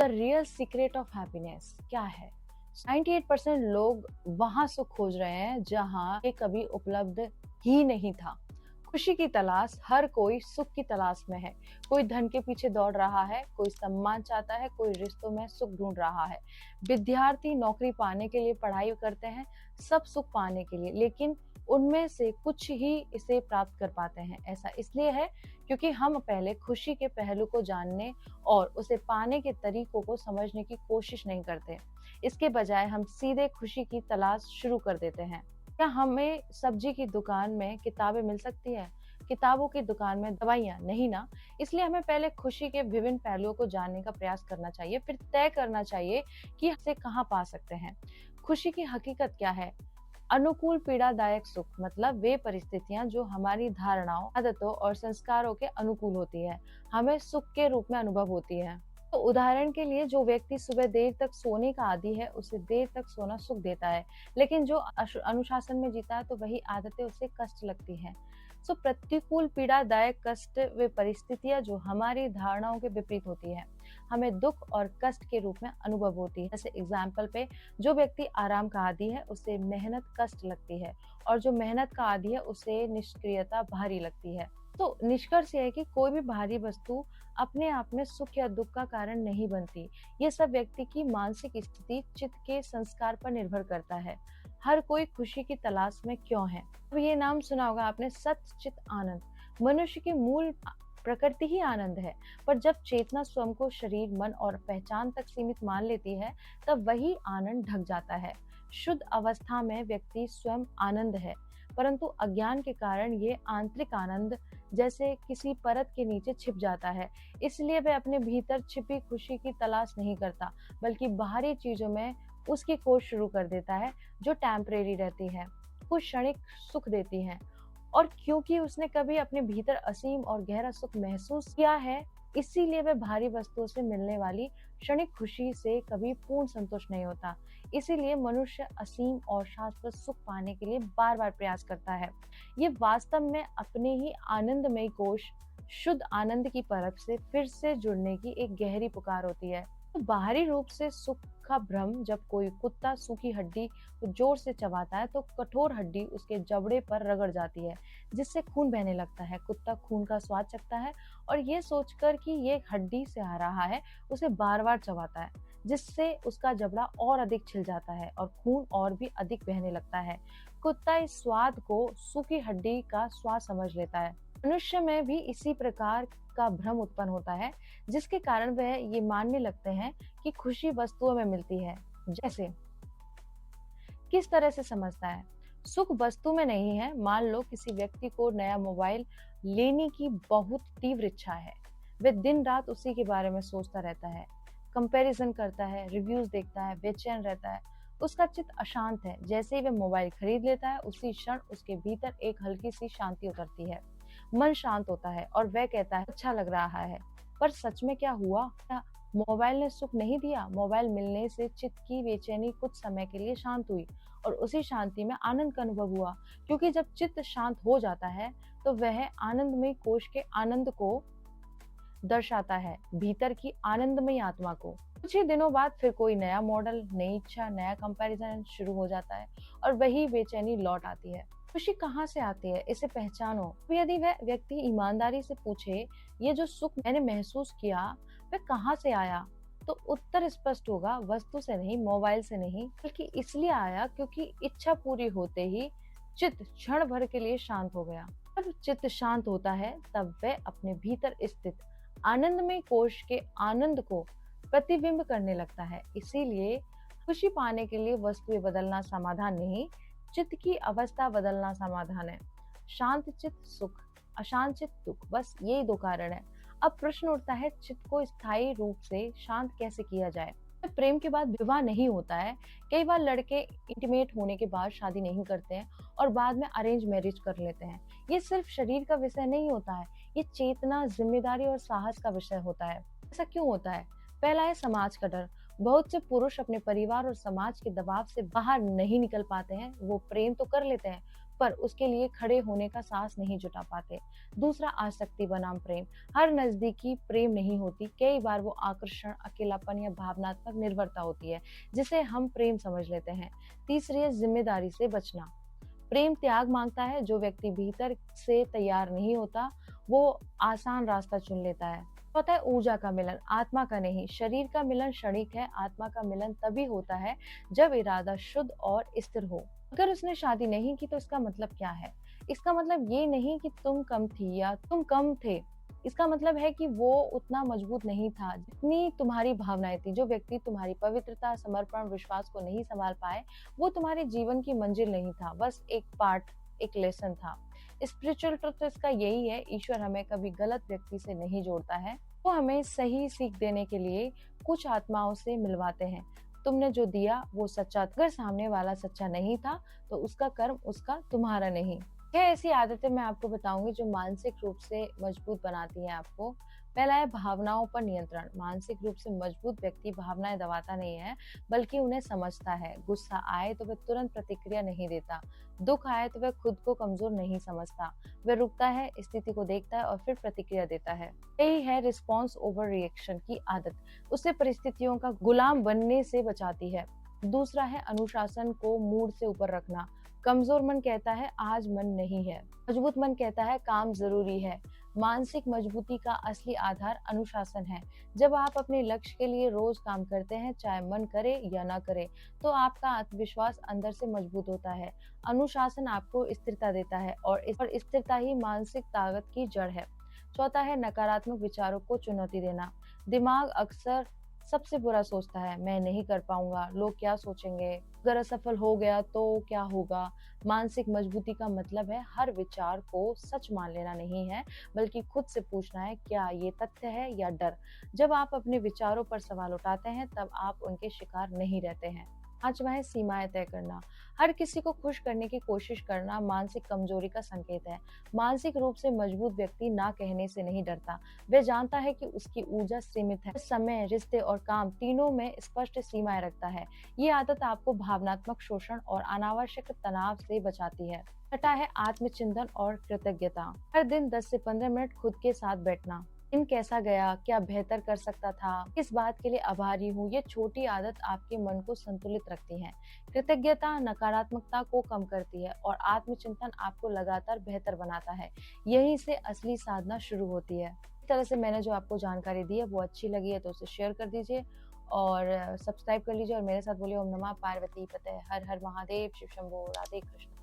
The real secret of happiness क्या है? 98% लोग वहां सुख खोज रहे हैं जहां ये कभी उपलब्ध ही नहीं था। खुशी की तलाश, हर कोई सुख की तलाश में है। कोई धन के पीछे दौड़ रहा है, कोई सम्मान चाहता है, कोई रिश्तों में सुख ढूंढ रहा है। विद्यार्थी नौकरी पाने के लिए पढ़ाई करते हैं, सब सुख पाने के लिए, लेकिन उनमें से कुछ ही इसे प्राप्त कर पाते हैं। ऐसा इसलिए है क्योंकि हम पहले खुशी के पहलू को जानने और उसे पाने के तरीकों को समझने की कोशिश नहीं करते। इसके बजाय हम सीधे खुशी की तलाश शुरू कर देते हैं। क्या हमें सब्जी की दुकान में किताबें मिल सकती है? किताबों की दुकान में दवाइयाँ नहीं ना। इसलिए हमें पहले खुशी के विभिन्न पहलुओं को जानने का प्रयास करना चाहिए, फिर तय करना चाहिए कि इसे कहाँ पा सकते हैं। खुशी की हकीकत क्या है? अनुकूल पीड़ादायक सुख मतलब वे परिस्थितियां जो हमारी धारणाओं, आदतों और संस्कारों के अनुकूल होती है, हमें सुख के रूप में अनुभव होती है। तो उदाहरण के लिए, जो व्यक्ति सुबह देर तक सोने का आदी है, उसे देर तक सोना सुख देता है, लेकिन जो अनुशासन में जीता है तो वही आदतें उसे कष्ट लगती हैं। सो प्रतिकूल पीड़ादायक कष्ट वे परिस्थितियां जो हमारी धारणाओं के विपरीत होती है, हमें दुख और कष्ट के रूप में अनुभव होती है। जैसे एग्जाम्पल पे, जो व्यक्ति आराम का आदी है उसे मेहनत कष्ट लगती है, और जो मेहनत का आदी है उसे निष्क्रियता भारी लगती है। तो निष्कर्ष यह है कि कोई भी बाहरी वस्तु अपने आप में सुख या दुख का कारण नहीं बनती। ये सब व्यक्ति की मानसिक स्थिति, चित्त के संस्कार पर निर्भर करता है। हर कोई खुशी की तलाश में क्यों है? अब ये नाम सुना होगा आपने, सत्य चित आनंद। मनुष्य की मूल प्रकृति ही आनंद है, पर जब चेतना स्वयं को शरीर, मन और पहचान तक सीमित मान लेती है, तब वही आनंद ढक जाता है। शुद्ध अवस्था में व्यक्ति स्वयं आनंद है, परंतु अज्ञान के कारण ये आंतरिक आनंद जैसे किसी परत के नीचे छिप जाता है। इसलिए वह अपने भीतर छिपी खुशी की तलाश नहीं करता, बल्कि बाहरी चीजों में उसकी खोज शुरू कर देता है, जो टेम्परेरी रहती है, कुछ क्षणिक सुख देती हैं। और क्योंकि उसने कभी अपने भीतर असीम और गहरा सुख महसूस किया है, इसीलिए वह भारी वस्तुओं से मिलने वाली क्षणिक खुशी से कभी पूर्ण संतुष्ट नहीं होता। इसीलिए मनुष्य असीम और शाश्वत सुख पाने के लिए बार बार प्रयास करता है। ये वास्तव में अपने ही आनंदमय कोश, शुद्ध आनंद की परख से फिर से जुड़ने की एक गहरी पुकार होती है। तो बाहरी रूप से सुख का भ्रम, जब कोई कुत्ता सूखी हड्डी को जोर से चबाता है तो कठोर हड्डी उसके जबड़े पर रगड़ जाती है, जिससे खून बहने लगता है। कुत्ता खून का स्वाद चखता है और ये सोचकर कि ये हड्डी से आ रहा है, उसे बार बार चबाता है, जिससे उसका जबड़ा और अधिक छिल जाता है और खून और भी अधिक बहने लगता है। कुत्ता इस स्वाद को सूखी हड्डी का स्वाद समझ लेता है। मनुष्य में भी इसी प्रकार का भ्रम उत्पन्न होता है, जिसके कारण वह ये मानने लगते हैं कि खुशी वस्तुओं में मिलती है। जैसे किस तरह से समझता है? सुख वस्तु में नहीं है। मान लो किसी व्यक्ति को नया मोबाइल लेने की बहुत तीव्र इच्छा है। वह दिन रात उसी के बारे में सोचता रहता है, कंपैरिजन करता है, रिव्यूज देखता है, बेचैन रहता है। उसका चित्त अशांत है। जैसे ही वह मोबाइल खरीद लेता है, उसी क्षण उसके भीतर एक हल्की सी शांति उतरती है, मन शांत होता है और वह कहता है अच्छा लग रहा है। पर सच में क्या हुआ? क्या मोबाइल ने सुख नहीं दिया? मोबाइल मिलने से चित्त की बेचैनी कुछ समय के लिए शांत हुई और उसी शांति में आनंद का अनुभव हुआ, क्योंकि जब चित्त शांत हो जाता है तो वह आनंदमय कोश के आनंद को दर्शाता है, भीतर की आनंदमयी आत्मा को। कुछ ही दिनों बाद फिर कोई नया मॉडल, नई इच्छा, नया कंपैरिजन शुरू हो जाता है और वही बेचैनी लौट आती है। खुशी कहाँ से आती है, इसे पहचानो। तो यदि वह व्यक्ति ईमानदारी से पूछे, ये जो सुख मैंने महसूस किया वह कहाँ से आया, तो उत्तर स्पष्ट होगा, वस्तु से नहीं, मोबाइल से नहीं, बल्कि इसलिए आया क्योंकि इच्छा पूरी होते ही चित्त क्षण भर के लिए शांत हो गया। जब चित्त शांत होता है तब वह अपने भीतर स्थित आनंदमय कोश के आनंद को प्रतिबिंब करने लगता है। इसीलिए खुशी पाने के लिए वस्तुएं बदलना समाधान नहीं, चित्त की अवस्था बदलना समाधान है। शांत चित्त सुख, अशांत चित्त दुख, बस यही दो कारण है। अब प्रश्न उठता है, चित्त को स्थायी रूप से शांत कैसे किया जाए? प्रेम के बाद विवाह नहीं होता है। कई बार लड़के इंटीमेट होने के बाद शादी नहीं करते हैं और बाद में अरेंज मैरिज कर लेते हैं। ये सिर्फ शरीर का विषय नहीं होता है, ये चेतना, जिम्मेदारी और साहस का विषय होता है। ऐसा क्यों होता है? पहला है समाज का डर। बहुत से पुरुष अपने परिवार और समाज के दबाव से बाहर नहीं निकल पाते हैं। वो प्रेम तो कर लेते हैं पर उसके लिए खड़े होने का साहस नहीं जुटा पाते। दूसरा, आसक्ति बनाम प्रेम। हर नजदीकी प्रेम नहीं होती, कई बार वो आकर्षण, अकेलापन या भावनात्मक निर्भरता होती है जिसे हम प्रेम समझ लेते हैं। तीसरी है जिम्मेदारी से बचना। प्रेम त्याग मांगता है। जो व्यक्ति भीतर से तैयार नहीं होता वो आसान रास्ता चुन लेता है। होता है ऊर्जा का मिलन, आत्मा का नहीं। शरीर का मिलन क्षणिक है, आत्मा का मिलन तभी होता है जब इरादा शुद्ध और स्थिर हो। अगर उसने शादी नहीं की तो इसका मतलब क्या है? इसका मतलब ये नहीं कि तुम कम थी या तुम कम थे। इसका मतलब है कि वो उतना मजबूत नहीं था जितनी तुम्हारी भावनाएं थी। जो व्यक्ति तुम्हारी पवित्रता, समर्पण, विश्वास को नहीं संभाल पाए वो तुम्हारे जीवन की मंजिल नहीं था, बस एक पार्ट, एक लेसन था। स्पिरिचुअल ट्रुथ इसका यही है, ईश्वर हमें कभी गलत व्यक्ति से नहीं जोड़ता है, वो हमें सही सीख देने के लिए कुछ आत्माओं से मिलवाते हैं। तुमने जो दिया वो सच्चा, अगर सामने वाला सच्चा नहीं था तो उसका कर्म उसका, तुम्हारा नहीं। यह ऐसी आदतें मैं आपको बताऊंगी जो मानसिक रूप से मजबूत बनाती हैं आपको। पहला है भावनाओं पर नियंत्रण। मानसिक रूप से मजबूत व्यक्ति भावनाएं दबाता नहीं है बल्कि उन्हें समझता है। गुस्सा आए तो वह तुरंत प्रतिक्रिया नहीं देता, दुख आए तो वह खुद को कमजोर नहीं समझता, वह रुकता है, स्थिति को देखता है और फिर प्रतिक्रिया देता है। यही है रिस्पॉन्स ओवर रिएक्शन की आदत, उसे परिस्थितियों का गुलाम बनने से बचाती है। दूसरा है अनुशासन को मूड से ऊपर रखना। कमजोर मन कहता है आज मन नहीं है, मजबूत मन कहता है काम जरूरी है। मानसिक मजबूती का असली आधार अनुशासन है। जब आप अपने लक्ष्य के लिए रोज काम करते हैं, चाहे मन करे या ना करे, तो आपका आत्मविश्वास अंदर से मजबूत होता है। अनुशासन आपको स्थिरता देता है और स्थिरता ही मानसिक ताकत की जड़ है। चौथा है नकारात्मक विचारों को चुनौती देना। दिमाग अक्सर सबसे बुरा सोचता है, मैं नहीं कर पाऊंगा, लोग क्या सोचेंगे, अगर असफल हो गया तो क्या होगा। मानसिक मजबूती का मतलब है हर विचार को सच मान लेना नहीं है, बल्कि खुद से पूछना है क्या ये तथ्य है या डर। जब आप अपने विचारों पर सवाल उठाते हैं तब आप उनके शिकार नहीं रहते हैं। पांचवा है सीमाएं तय करना। हर किसी को खुश करने की कोशिश करना मानसिक कमजोरी का संकेत है। मानसिक रूप से मजबूत व्यक्ति ना कहने से नहीं डरता, वह जानता है कि उसकी ऊर्जा सीमित है। समय, रिश्ते और काम तीनों में स्पष्ट सीमाएं रखता है। ये आदत आपको भावनात्मक शोषण और अनावश्यक तनाव से बचाती है। छठा है आत्मचिंतन और कृतज्ञता। हर दिन 10 से 15 मिनट खुद के साथ बैठना। दिन कैसा गया, क्या बेहतर कर सकता था, किस बात के लिए आभारी हूँ। ये छोटी आदत आपके मन को संतुलित रखती है। कृतज्ञता नकारात्मकता को कम करती है और आत्मचिंतन आपको लगातार बेहतर बनाता है। यहीं से असली साधना शुरू होती है। इस तरह से मैंने जो आपको जानकारी दी है वो अच्छी लगी है तो उसे शेयर कर दीजिए और सब्सक्राइब कर लीजिए और मेरे साथ बोलिए ओम नमः पार्वती पते, हर हर महादेव, शिव शंभो, राधे कृष्ण।